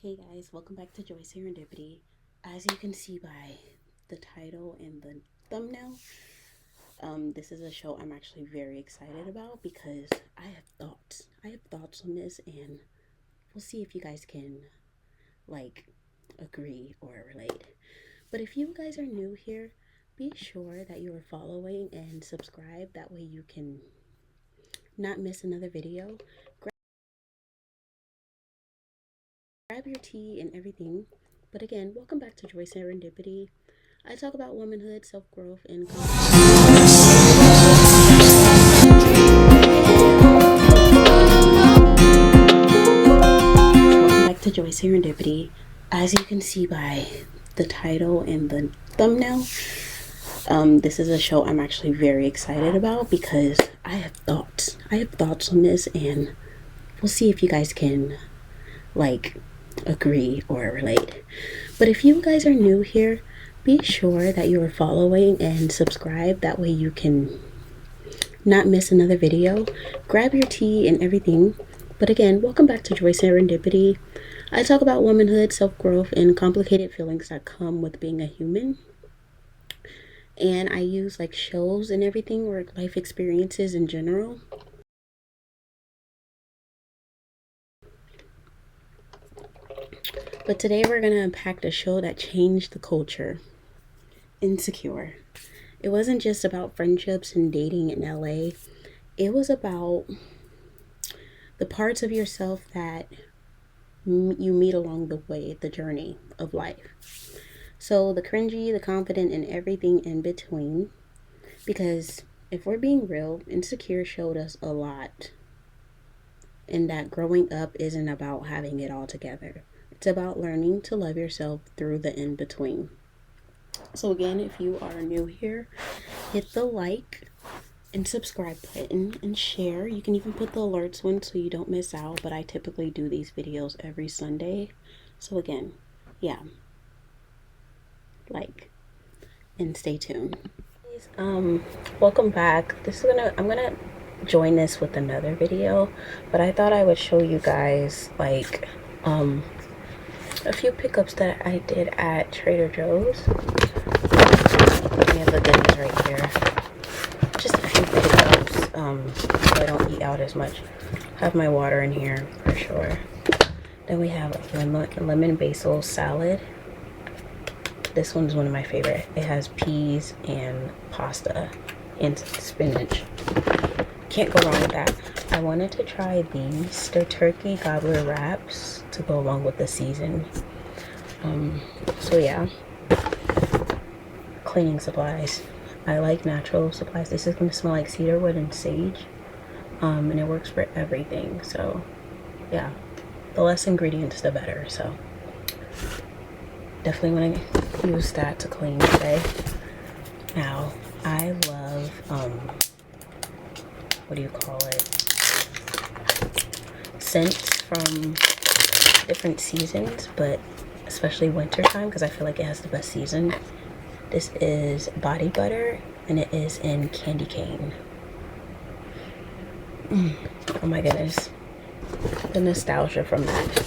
Hey guys, welcome back to Joi Serendipity. As you can see by the title and the thumbnail, this is a show I'm actually very excited about because I have thoughts. I have thoughts on this, and we'll see if you guys can agree or relate. But if you guys are new here, be sure that you are following and subscribe. That way you can not miss another video. Grab your tea and everything. But again, welcome back to Joi Serendipity. I talk about womanhood, self-growth, and welcome back to Joi Serendipity. As you can see by the title and the thumbnail, this is a show I'm actually very excited about because I have thoughts. I have thoughts on this, and we'll see if you guys can agree or relate. But if you guys are new here, be sure that you are following and subscribe. That way you can not miss another video. Grab your tea and everything. But again, welcome back to Joi Serendipity. I talk about womanhood, self-growth, and complicated feelings that come with being a human. And I use shows and everything, or life experiences in general. But today we're going to unpack the show that changed the culture, Insecure. It wasn't just about friendships and dating in LA. It was about the parts of yourself that you meet along the way, the journey of life. So the cringy, the confident, and everything in between. Because if we're being real, Insecure showed us a lot. And that growing up isn't about having it all together. It's about learning to love yourself through the in-between. So again, if you are new here, hit the like and subscribe button and share. You can even put the alerts on so you don't miss out, but I typically do these videos every Sunday. So again, yeah, like and stay tuned. Welcome back. I'm gonna join this with another video, but I thought I would show you guys a few pickups that I did at Trader Joe's. We have the goodies right here. Just a few pickups, so I don't eat out as much. Have my water in here for sure. Then we have a lemon basil salad. This one's one of my favorite. It has peas and pasta and spinach. Can't go wrong with that. I wanted to try these. They're turkey gobbler wraps to go along with the season. So yeah. Cleaning supplies. I like natural supplies. This is going to smell like cedarwood and sage. And it works for everything. So yeah. The less ingredients, the better. So definitely want to use that to clean today. Now, I love, what do you call it? Scents from different seasons, but especially winter time because I feel like it has the best season. This is body butter and it is in candy cane. Oh my goodness. The nostalgia from that.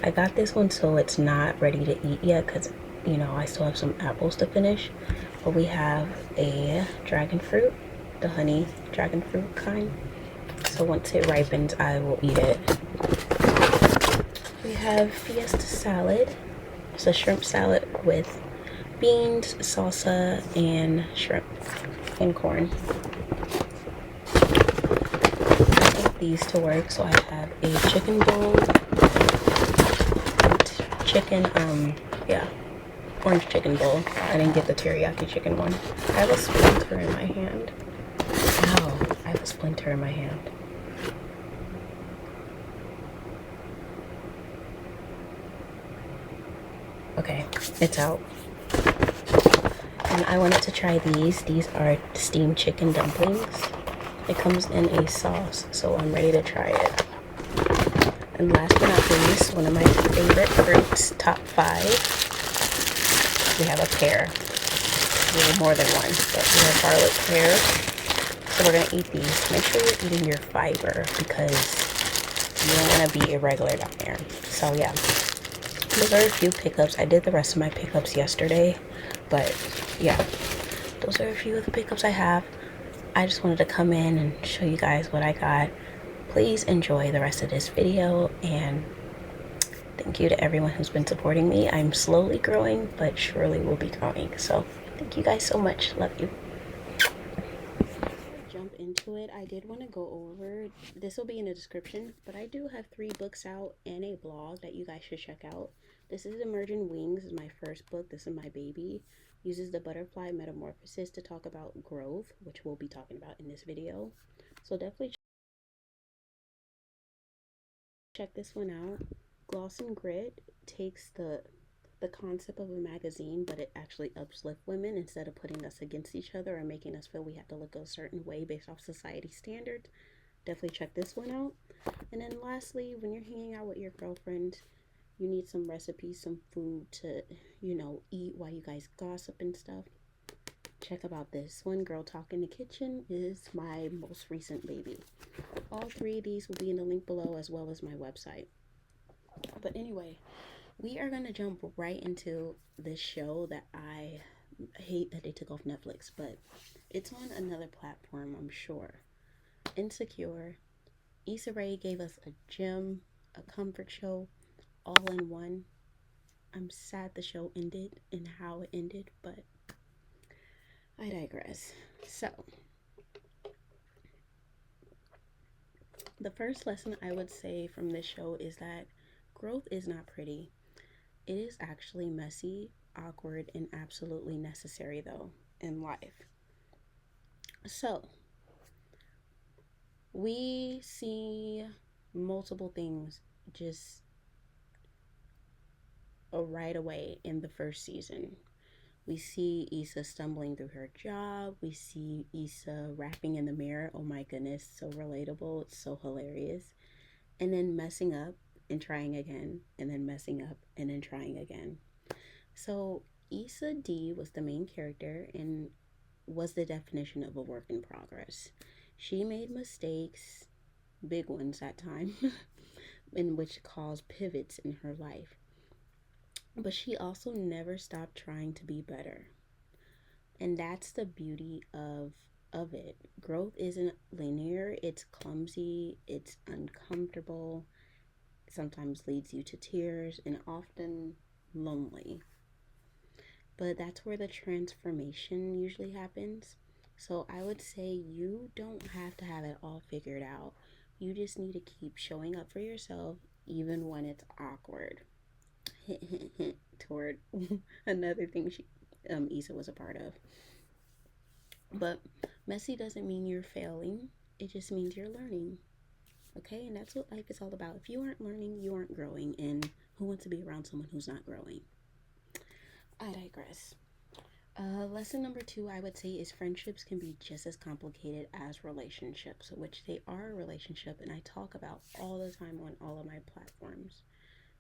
I got this one so it's not ready to eat yet because, you know, I still have some apples to finish. But we have a dragon fruit, the honey dragon fruit kind. So once it ripens, I will eat it. We have fiesta salad. It's a shrimp salad with beans, salsa, and shrimp and corn. I want these to work, so I have a chicken bowl. Orange chicken bowl. I didn't get the teriyaki chicken one. I have a splinter in my hand. Ow, I have a splinter in my hand. Okay, it's out. And I wanted to try these. These are steamed chicken dumplings. It comes in a sauce, so I'm ready to try it. And last but not least, one of my favorite fruits, top 5. We have a pear. We have more than one, but we have garlic pear. So we're gonna eat these. Make sure you're eating your fiber because you don't want to be irregular down there. So yeah, those are a few pickups. I did the rest of my pickups yesterday, but yeah, those are a few of the pickups I have. I just wanted to come in and show you guys what I got. Please enjoy the rest of this video, and thank you to everyone who's been supporting me. I'm slowly growing, but surely will be growing. So thank you guys so much. Love you. Jump into it, I did want to go over, this will be in the description, but I do have 3 books out and a blog that you guys should check out. This is Emerging Wings. This is my first book. This is my baby. Uses the butterfly metamorphosis to talk about growth, which we'll be talking about in this video. So definitely check this one out. Gloss and Grit takes the concept of a magazine, but it actually uplifts women instead of putting us against each other or making us feel we have to look a certain way based off society standards. Definitely check this one out. And then lastly, when you're hanging out with your girlfriend, you need some recipes, some food to, eat while you guys gossip and stuff. Check about this one. Girl Talk in the Kitchen is my most recent baby. All 3 of these will be in the link below, as well as my website. But anyway, we are going to jump right into this show that I hate that they took off Netflix, but it's on another platform, I'm sure. Insecure. Issa Rae gave us a gem, a comfort show, all in one. I'm sad the show ended and how it ended, but I digress. So, the first lesson I would say from this show is that growth is not pretty. It is actually messy, awkward, and absolutely necessary, though, in life. So, we see multiple things just right away in the first season. We see Issa stumbling through her job. We see Issa rapping in the mirror. Oh my goodness, so relatable. It's so hilarious. And then messing up and trying again, and then messing up and then trying again. So Issa D was the main character and was the definition of a work in progress. She made mistakes, big ones at time, in which caused pivots in her life. But she also never stopped trying to be better. And that's the beauty of it. Growth isn't linear, it's clumsy, it's uncomfortable, sometimes leads you to tears, and often lonely. But that's where the transformation usually happens. So I would say you don't have to have it all figured out. You just need to keep showing up for yourself even when it's awkward. Hint, hint, hint toward another thing Issa was a part of. But messy doesn't mean you're failing. It just means you're learning. Okay? And that's what life is all about. If you aren't learning, you aren't growing. And who wants to be around someone who's not growing? I digress. Lesson number 2, I would say, is friendships can be just as complicated as relationships, which they are a relationship, and I talk about all the time on all of my platforms.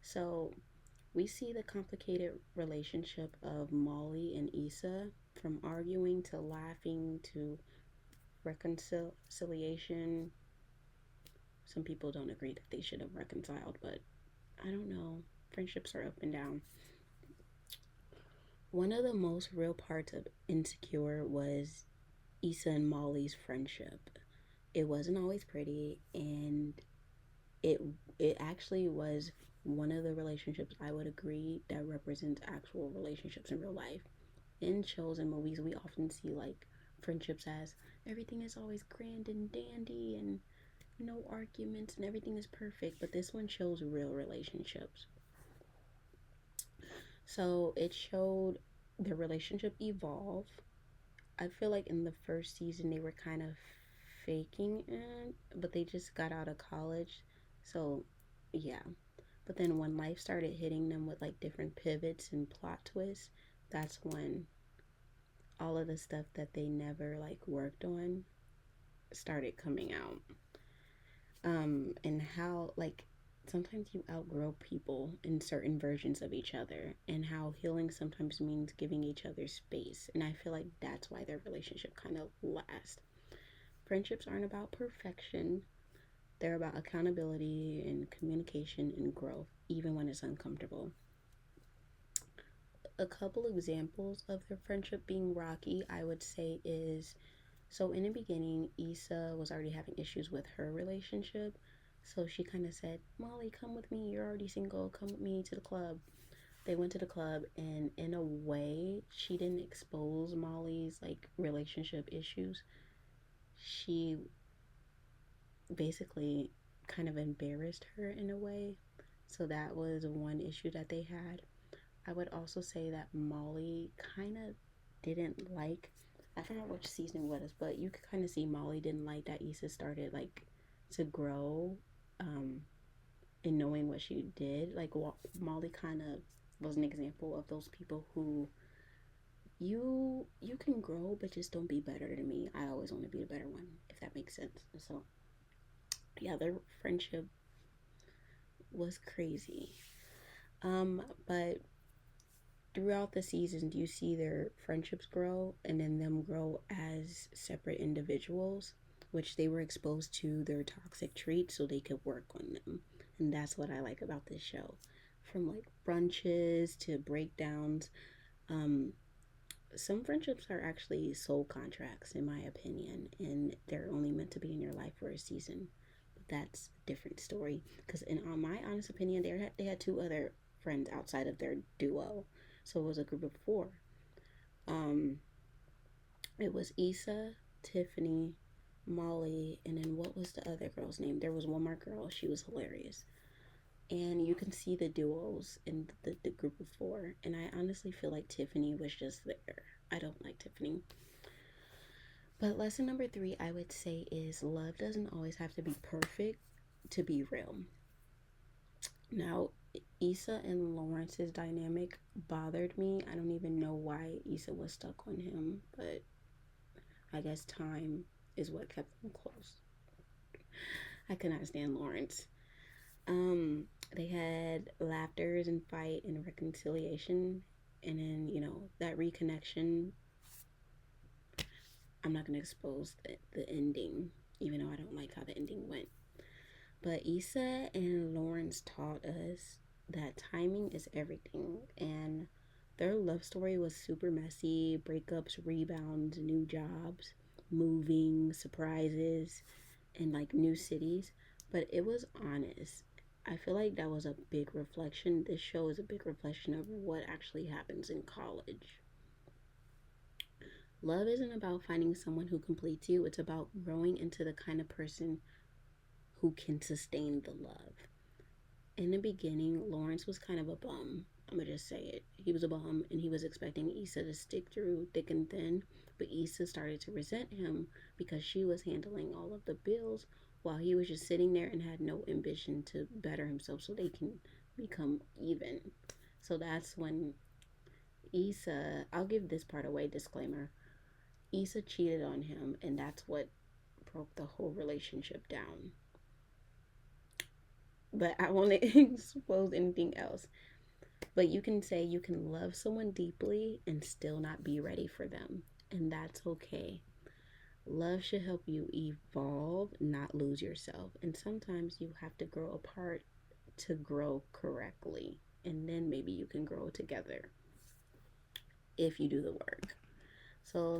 So we see the complicated relationship of Molly and Issa, from arguing to laughing to reconciliation. Some people don't agree that they should have reconciled, but I don't know. Friendships are up and down. One of the most real parts of Insecure was Issa and Molly's friendship. It wasn't always pretty, and it it actually was one of the relationships I would agree that represents actual relationships in real life. In shows and movies, we often see like friendships as everything is always grand and dandy and no arguments and everything is perfect, but this one shows real relationships. So it showed the relationship evolve. I feel like in the first season they were kind of faking it, but they just got out of college. So, yeah. But then when life started hitting them with like different pivots and plot twists, that's when all of the stuff that they never like worked on started coming out. And how like sometimes you outgrow people in certain versions of each other, and how healing sometimes means giving each other space. And I feel like that's why their relationship kind of lasts. Friendships aren't about perfection, they're about accountability and communication and growth, even when it's uncomfortable. a couple examples of their friendship being rocky, I would say, is so in the beginning, Issa was already having issues with her relationship. So she kind of said, Molly, come with me. You're already single. Come with me to the club. They went to the club, and in a way, she didn't expose Molly's like relationship issues. She basically kind of embarrassed her in a way. So that was one issue that they had. I would also say that Molly kind of didn't like, I forgot which season it was, but you could kind of see Molly didn't like that Issa started like to grow in knowing what she did. Like Molly kind of was an example of those people who you can grow, but just don't be better than me. I always want to be the better one, if that makes sense. So yeah, their friendship was crazy. But throughout the seasons, you see their friendships grow and then them grow as separate individuals, which they were exposed to their toxic traits so they could work on them. And that's what I like about this show. From like brunches to breakdowns, some friendships are actually soul contracts, in my opinion, and they're only meant to be in your life for a season. But that's a different story. Because in my honest opinion, they had two other friends outside of their duo, so it was a group of four. Um, it was Issa, Tiffany, Molly, and then what was the other girl's name? There was one more girl. She was hilarious. And you can see the duos in the group of four. And I honestly feel like Tiffany was just there. I don't like Tiffany. But lesson number 3, I would say, is love doesn't always have to be perfect to be real. Now, Issa and Lawrence's dynamic bothered me. I don't even know why Issa was stuck on him, but I guess time is what kept them close. I could not stand Lawrence. They had laughters and fight and reconciliation, and then that reconnection. I'm not gonna expose the ending, even though I don't like how the ending went. But Issa and Lawrence taught us that timing is everything, and their love story was super messy: breakups, rebounds, new jobs, moving, surprises, and like new cities. But it was honest. I feel like that was a big reflection. This show is a big reflection of what actually happens in college. Love isn't about finding someone who completes you, it's about growing into the kind of person who can sustain the love. In the beginning, Lawrence was kind of a bum. I'm gonna just say it. He was a bum and he was expecting Issa to stick through thick and thin, but Issa started to resent him because she was handling all of the bills while he was just sitting there and had no ambition to better himself so they can become even. So that's when Issa, I'll give this part away, disclaimer. Issa cheated on him, and that's what broke the whole relationship down. But I won't expose anything else. But you can say you can love someone deeply and still not be ready for them, and that's okay. Love should help you evolve, not lose yourself. And sometimes you have to grow apart to grow correctly, and then maybe you can grow together if you do the work. So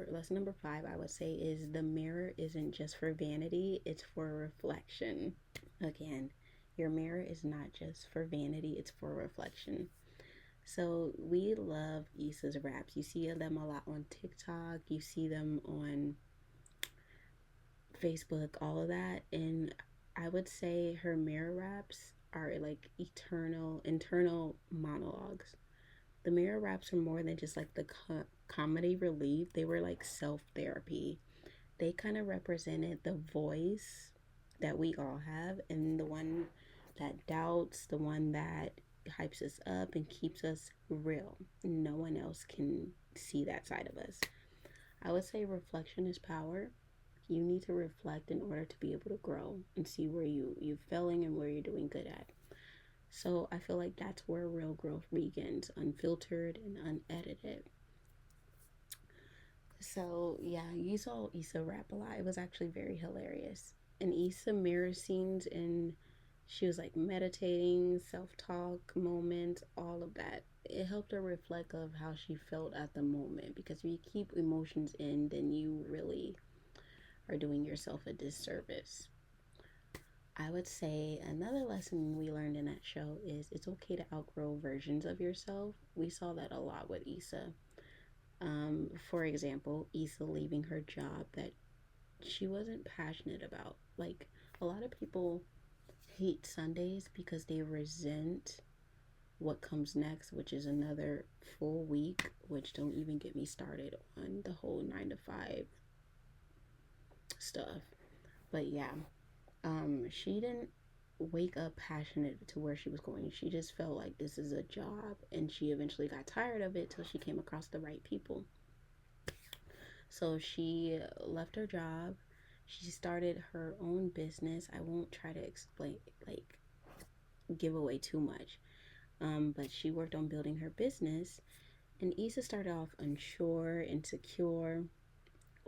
lesson number 5, I would say, is the mirror isn't just for vanity, it's for reflection. Again, your mirror is not just for vanity, it's for reflection. So we love Issa's raps. You see them a lot on TikTok, you see them on Facebook, all of that. And I would say her mirror raps are like internal monologues. The mirror raps are more than just like the comedy relief. They were like self-therapy. They kind of represented the voice that we all have, and the one that doubts, the one that hypes us up and keeps us real. No one else can see that side of us. I would say reflection is power. You need to reflect in order to be able to grow and see where you're failing and where you're doing good at. So I feel like that's where real growth begins, unfiltered and unedited. So yeah, you saw Issa rap a lot. It was actually very hilarious. And Issa mirror scenes, and she was like meditating, self-talk moments, all of that. it helped her reflect of how she felt at the moment, because if you keep emotions in, then you really are doing yourself a disservice. I would say another lesson we learned in that show is it's okay to outgrow versions of yourself. We saw that a lot with Issa. For example, Issa leaving her job that she wasn't passionate about. Like, a lot of people hate Sundays because they resent what comes next, which is another full week, which don't even get me started on the whole 9 to 5 stuff. But yeah, she didn't wake up passionate to where she was going. She just felt like this is a job, and she eventually got tired of it till she came across the right people. So she left her job. She started her own business. I won't try to explain, like, give away too much. But she worked on building her business, and Issa started off unsure, insecure,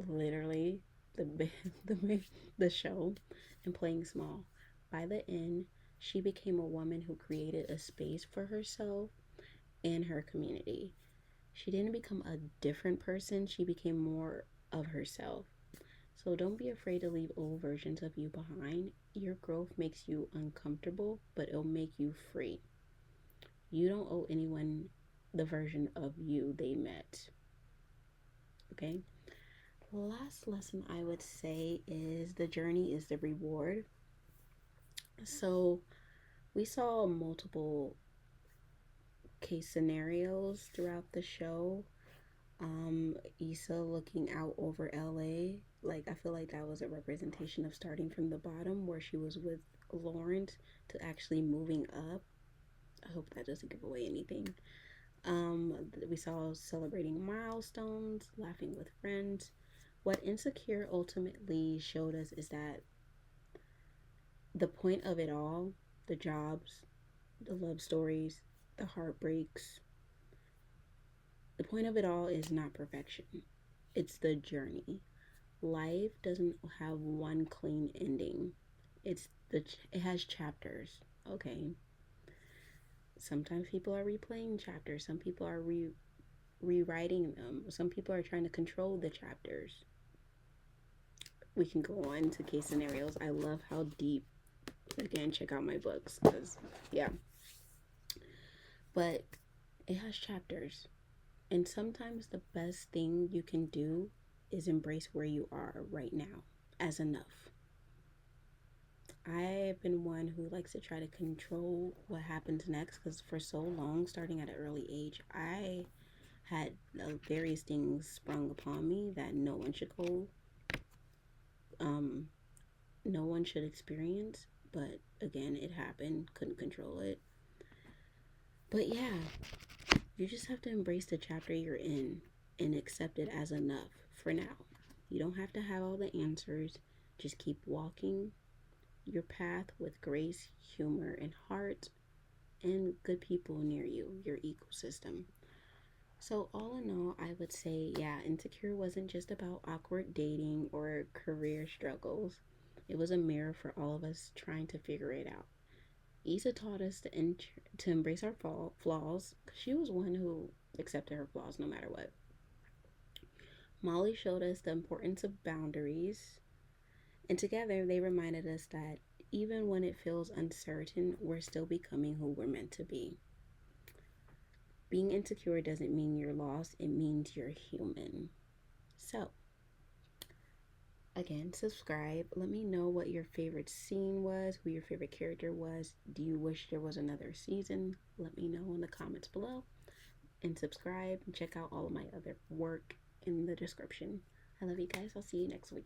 literally the the show, and playing small. By the end, she became a woman who created a space for herself and her community. She didn't become a different person, she became more of herself. So don't be afraid to leave old versions of you behind. Your growth makes you uncomfortable, but it'll make you free. You don't owe anyone the version of you they met. Okay? Last lesson I would say is the journey is the reward. So we saw multiple case scenarios throughout the show. Issa looking out over LA. Like, I feel like that was a representation of starting from the bottom where she was with Lawrence to actually moving up. I hope that doesn't give away anything. We saw celebrating milestones, laughing with friends. What Insecure ultimately showed us is that the point of it all, the jobs, the love stories, the heartbreaks, the point of it all is not perfection. It's the journey. Life doesn't have one clean ending. It has chapters. Okay. Sometimes people are replaying chapters. Some people are rewriting them. Some people are trying to control the chapters. We can go on to case scenarios. I love how deep. Again, check out my books, because yeah. But it has chapters. And sometimes the best thing you can do is embrace where you are right now as enough. I've been one who likes to try to control what happens next, because for so long, starting at an early age, I had various things sprung upon me that no one should no one should experience. But again, it happened, couldn't control it. But yeah, you just have to embrace the chapter you're in and accept it as enough for now. You don't have to have all the answers. Just keep walking your path with grace, humor, and heart, and good people near you, your ecosystem. So, all in all, I would say, yeah, Insecure wasn't just about awkward dating or career struggles. It was a mirror for all of us trying to figure it out. Issa taught us to embrace our flaws. She was one who accepted her flaws no matter what. Molly showed us the importance of boundaries. And together, they reminded us that even when it feels uncertain, we're still becoming who we're meant to be. Being insecure doesn't mean you're lost, it means you're human. So, again, subscribe. Let me know what your favorite scene was, who your favorite character was. Do you wish there was another season? Let me know in the comments below. And subscribe and check out all of my other work in the description. I love you guys. I'll see you next week.